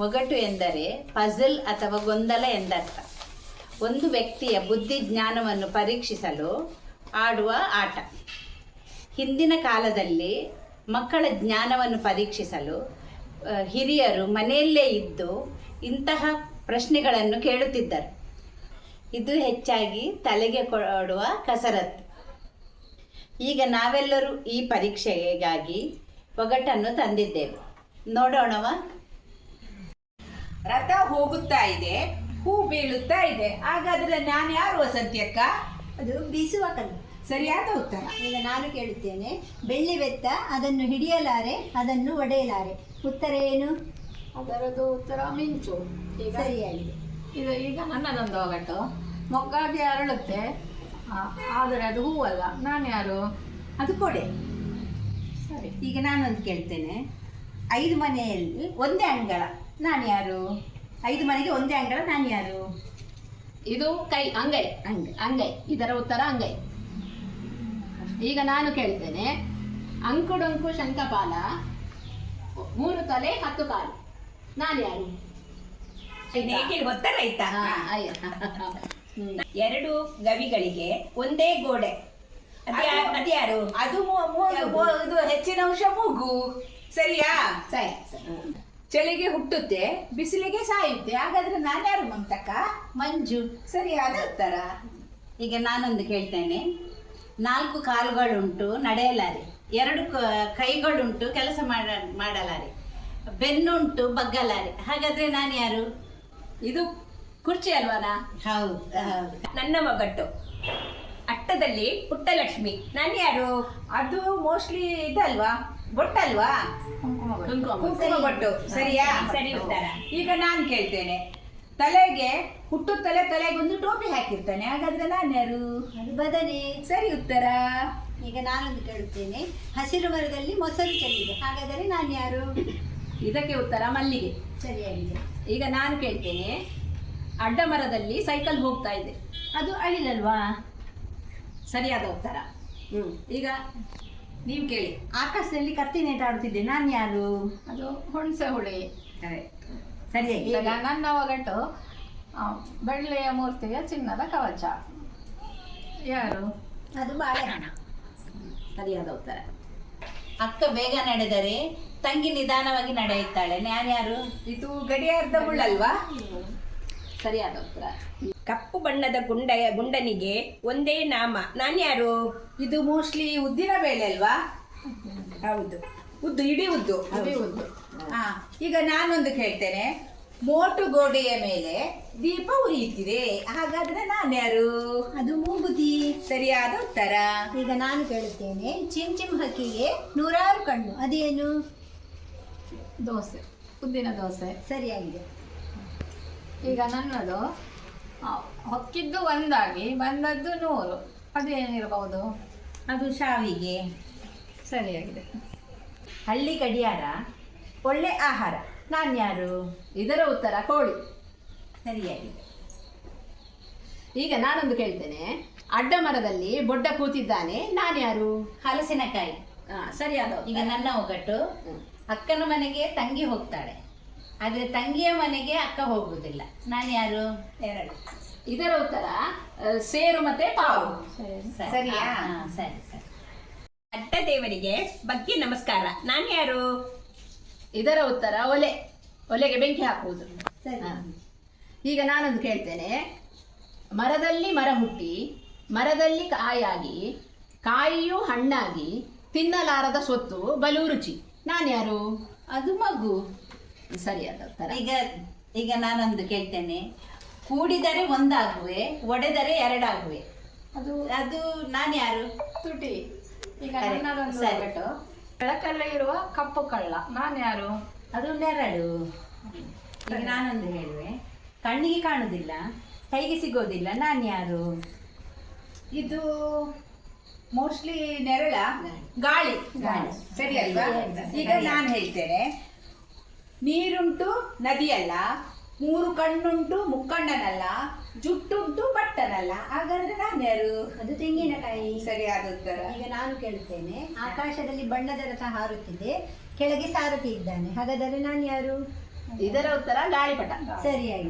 ಒಗಟು ಎಂದರೆ ಪಜಲ್ ಅಥವಾ ಗೊಂದಲ ಎಂದರ್ಥ. ಒಂದು ವ್ಯಕ್ತಿಯ ಬುದ್ಧಿ ಜ್ಞಾನವನ್ನು ಪರೀಕ್ಷಿಸಲು ಆಡುವ ಆಟ. ಹಿಂದಿನ ಕಾಲದಲ್ಲಿ ಮಕ್ಕಳ ಜ್ಞಾನವನ್ನು ಪರೀಕ್ಷಿಸಲು ಹಿರಿಯರು ಮನೆಯಲ್ಲೇ ಇದ್ದು ಇಂತಹ ಪ್ರಶ್ನೆಗಳನ್ನು ಕೇಳುತ್ತಿದ್ದರು. ಇದು ಹೆಚ್ಚಾಗಿ ತಲೆಗೆ ಕೊಡುವ ಕಸರತ್ತು. ಈಗ ನಾವೆಲ್ಲರೂ ಈ ಪರೀಕ್ಷೆಗಾಗಿ ಒಗಟನ್ನು ತಂದಿದ್ದೇವೆ, ನೋಡೋಣವ. ರಥ ಹೋಗುತ್ತಾ ಇದೆ, ಹೂ ಬೀಳುತ್ತಾ ಇದೆ, ಹಾಗಾದ್ರೆ ನಾನು ಯಾರು ವಸಂತಿಯಕ್ಕ? ಅದು ಬೀಸುವ ಕಲ್ಲು. ಸರಿಯಾದ ಉತ್ತರ. ಈಗ ನಾನು ಕೇಳುತ್ತೇನೆ. ಬೆಳ್ಳಿ ಬೆತ್ತ, ಅದನ್ನು ಹಿಡಿಯಲಾರೆ, ಅದನ್ನು ಒಡೆಯಲಾರೆ. ಉತ್ತರ ಏನು? ಅದರದ್ದು ಉತ್ತರ ಮಿಂಚು. ಈಗ ಸರಿಯಾಗಿದೆ. ಈಗ ನನ್ನದೊಂದು ಒಗಟು. ಮೊಗ್ಗಾಗಿ ಅರಳುತ್ತೆ, ಆದರೆ ಅದು ಹೂವಲ್ಲ, ನಾನು ಯಾರು? ಅದು ಕೊಡೆ. ಸರಿ. ಈಗ ನಾನೊಂದು ಕೇಳ್ತೇನೆ. 5 ಮನೆಯಲ್ಲಿ ಒಂದೇ ಅಂಗಳ, ನಾನು ಯಾರು? 5 ಮನೆಗೆ ಒಂದೇ ಅಂಗಳ, ನಾನು ಯಾರು? ಇದು ಕೈ, ಅಂಗೈ. ಅಂಗೈ. ಇದರ ಉತ್ತರ ಅಂಗೈ. ಈಗ ನಾನು ಕೇಳ್ತೇನೆ. ಅಂಕುಡೊಂಕು ಶಂಖಪಾಲ, 3 ತಲೆ 10 ಕಾಲು, ನಾನು ಯಾರು? ಉತ್ತರ ಆಯ್ತಾ? ಅಯ್ಯ. 2 ಗವಿಗಳಿಗೆ ಒಂದೇ ಗೋಡೆ, ಅದ್ಯಾರು? ಅದು ಇದು ಹೆಚ್ಚಿನ ಅಂಶ ಮೂಗು. ಸರಿಯಾ? ಸರಿ. ಚಳಿಗೆ ಹುಟ್ಟುತ್ತೆ, ಬಿಸಿಲಿಗೆ ಸಾಯುತ್ತೆ, ಹಾಗಾದ್ರೆ ನಾನ್ಯಾರು ಮಮತಕ್ಕ? ಮಂಜು. ಸರಿಯಾದ ಉತ್ತರ. ಈಗ ನಾನೊಂದು ಕೇಳ್ತೇನೆ. 4 ಕಾಲುಗಳುಂಟು, ನಡೆಯಲಾರೆ. 2 ಕೈಗಳುಂಟು, ಕೆಲಸ ಮಾಡಲಾರೆ. ಬೆನ್ನುಂಟು, ಬಗ್ಗಲಾರೆ. ಹಾಗಾದ್ರೆ ನಾನು ಯಾರು? ಇದು ಕುರ್ಚಿ ಅಲ್ವಾನಾ? ಹೌದು. ನನ್ನ ಒಗಟು. ಅಟ್ಟದಲ್ಲಿ ಪುಟ್ಟಲಕ್ಷ್ಮಿ, ನಾನು ಯಾರು? ಅದು ಮೋಸ್ಟ್ಲಿ ಇದಲ್ವಾ, ಬೊಟ್ಟಲ್ವಾ? ಕುಂಕುಮ ಬೊಟ್ಟು. ಸರಿಯಾ? ಸರಿ ಉತ್ತರ. ಈಗ ನಾನು ಕೇಳ್ತೇನೆ. ತಲೆಗೆ ಹುಟ್ಟುತ್ತಲೇ ತಲೆಗೊಂದು ಟೋಪಿ ಹಾಕಿರ್ತಾನೆ, ಹಾಗಾದ್ರೆ ನಾನು ಯಾರು? ಅದು ಬದನೆ. ಸರಿ ಉತ್ತರ. ಈಗ ನಾನೊಂದು ಕೇಳುತ್ತೇನೆ. ಹಸಿರು ಮರದಲ್ಲಿ ಮೊಸರು ಚೆಲ್ಲಿದೆ, ಹಾಗಾದರೆ ನಾನು ಯಾರು? ಇದಕ್ಕೆ ಉತ್ತರ ಮಲ್ಲಿಗೆ. ಸರಿಯಾಗಿದೆ. ಈಗ ನಾನು ಕೇಳ್ತೇನೆ. ಅಡ್ಡ ಮರದಲ್ಲಿ ಸೈಕಲ್ ಹೋಗ್ತಾ ಇದೆ, ಅದು ಅಳಿಲಲ್ವಾ? ಸರಿಯಾದ ಉತ್ತರ. ಈಗ ನೀವು ಕೇಳಿ. ಆಕಾಶದಲ್ಲಿ ಕತ್ತಿ ನೇತಾಡುತ್ತಿದ್ದೆ, ನಾನು ಯಾರು? ಅದು ಹುಣಸೆ ಹುಳಿ. ಸರಿಯಾಗಿ. ಈಗ ನನ್ನ ಒಗಟು. ಬೆಳ್ಳಿಯ ಮೂರ್ತಿಯ ಚಿನ್ನದ ಕವಚ, ಯಾರು? ಅದು ಬಾಳೆಹಣ್ಣು. ಸರಿಯಾದ ಉತ್ತರ. ಅಕ್ಕ ಬೇಗ ನಡೆದರೆ ತಂಗಿ ನಿಧಾನವಾಗಿ ನಡೆಯುತ್ತಾಳೆ, ನಾನು ಯಾರು? ಇದು ಗಡಿಯಾರದ ಮುಳ್ಳಲ್ವಾ? ಸರಿಯಾದ ಉತ್ತರ. ಕಪ್ಪು ಬಣ್ಣದ ಗುಂಡನಿಗೆ ಒಂದೇ ನಾಮ, ನಾನು ಯಾರು? ಇದು ಮೋಸ್ಟ್ಲಿ ಉದ್ದಿನ ಬೇಳೆ ಅಲ್ವಾ? ಹೌದು, ಉದ್ದು, ಇಡೀ ಉದ್ದು. ಹಾ. ಈಗ ನಾನೊಂದು ಕೇಳ್ತೇನೆ. ಮೋಟು ಗೋಡೆಯ ಮೇಲೆ ದೀಪ ಉರಿಯುತ್ತಿದೆ, ಹಾಗಾದ್ರೆ ನಾನು ಯಾರು? ಅದು ಮೂಗುತಿ. ಸರಿಯಾದ ಉತ್ತರ. ಈಗ ನಾನು ಕೇಳುತ್ತೇನೆ. ಚಿಮ್ ಚಿಮ್ ಹಕ್ಕಿಗೆ 100 ಕಣ್ಣು, ಅದೇನು? ದೋಸೆ, ಉದ್ದಿನ ದೋಸೆ. ಸರಿಯಾಗಿದೆ. ಈಗ ನನ್ನದು. ಹೊಕ್ಕಿದ್ದು ಒಂದಾಗಿ ಬಂದದ್ದು 100, ಅದೇನಿರಬಹುದು? ಅದು ಶಾವಿಗೆ. ಸರಿಯಾಗಿದೆ. ಹಳ್ಳಿ ಗಡಿಯಾರ, ಒಳ್ಳೆ ಆಹಾರ, ನಾನು ಯಾರು? ಇದರ ಉತ್ತರ ಕೋಳಿ. ಸರಿಯಾಗಿದೆ. ಈಗ ನಾನೊಂದು ಕೇಳ್ತೇನೆ. ಅಡ್ಡ ಮರದಲ್ಲಿ ಬೊಡ್ಡ ಕೂತಿದ್ದಾನೆ, ನಾನು ಯಾರು? ಹಲಸಿನಕಾಯಿ. ಸರಿಯಾದ ಈಗ ನನ್ನ ಒಗಟು. ಅಕ್ಕನ ಮನೆಗೆ ತಂಗಿ ಹೋಗ್ತಾಳೆ, ಆದ್ರೆ ತಂಗಿಯ ಮನೆಗೆ ಅಕ್ಕ ಹೋಗುವುದಿಲ್ಲ, ನಾನು ಯಾರು? 2. ಇದರ ಉತ್ತರ ಸೇರು ಮತ್ತೆ ಪಾವು. ಸರಿಯಾ? ಸರಿ ಸರಿ. ಅಡ್ಡ ದೇವರಿಗೆ ಬಗ್ಗೆ ನಮಸ್ಕಾರ, ನಾನು ಯಾರು? ಇದರ ಉತ್ತರ ಒಲೆ. ಒಲೆಗೆ ಬೆಂಕಿ ಹಾಕುವುದು. ಸರಿ. ಈಗ ನಾನೊಂದು ಕೇಳ್ತೇನೆ. ಮರದಲ್ಲಿ ಮರ ಹುಟ್ಟಿ, ಮರದಲ್ಲಿ ಕಾಯಾಗಿ, ಕಾಯಿಯು ಹಣ್ಣಾಗಿ, ತಿನ್ನಲಾರದ ಸೊತ್ತು ಬಲು ರುಚಿ, ನಾನು ಯಾರು? ಅದು ಮಗು. ಸರಿಯಾದ ಉತ್ತರ. ಈಗ ನಾನೊಂದು ಕೇಳ್ತೇನೆ. ಕೂಡಿದರೆ ಒಂದಾಗುವೆ, ಒಡೆದರೆ 2 ಆಗುವೆ, ಅದು ನಾನು ಯಾರು? ತುಟಿ. ಈಗ ಸರಿ. ನನ್ನದೊಂದು ಸರಿ. ಒಗಟು. ಬೆಳಕಲ್ಲೇ ಇರುವ ಕಪ್ಪು ಕಳ್ಳ, ನಾನು ಯಾರು? ಅದು ನೆರಳು. ಈಗ ನಾನೊಂದು ಹೇಳುವೆ. ಕಣ್ಣಿಗೆ ಕಾಣುವುದಿಲ್ಲ, ಕೈಗೆ ಸಿಗೋದಿಲ್ಲ, ನಾನು ಯಾರು? ಇದು ಮೋಸ್ಟ್ಲಿ ನೆರಳ, ಗಾಳಿ. ಸರಿ ಅಲ್ವಾ? ಈಗ ನಾನು ಹೇಳ್ತೇನೆ. ನೀರುಂಟು ನದಿಯಲ್ಲ, 3 ಕಣ್ಣುಂಟು ಮುಕ್ಕಣ್ಣನಲ್ಲ, ಜುಟ್ಟುಂಟು ಬಟ್ಟನಲ್ಲ, ಹಾಗಾದ್ರೆ ನಾನು ಯಾರು? ಅದು ತೆಂಗಿನಕಾಯಿ. ಸರಿಯಾದ ಉತ್ತರ. ಈಗ ನಾನು ಕೇಳುತ್ತೇನೆ. ಆಕಾಶದಲ್ಲಿ ಬಣ್ಣದ ರಥ ಹಾರುತ್ತಿದೆ, ಕೆಳಗೆ ಸಾರಥಿ ಇದ್ದಾನೆ, ಹಾಗಾದರೆ ನಾನು ಯಾರು? ಇದರ ಉತ್ತರ ಗಾಳಿಪಟ. ಸರಿಯಾಗಿ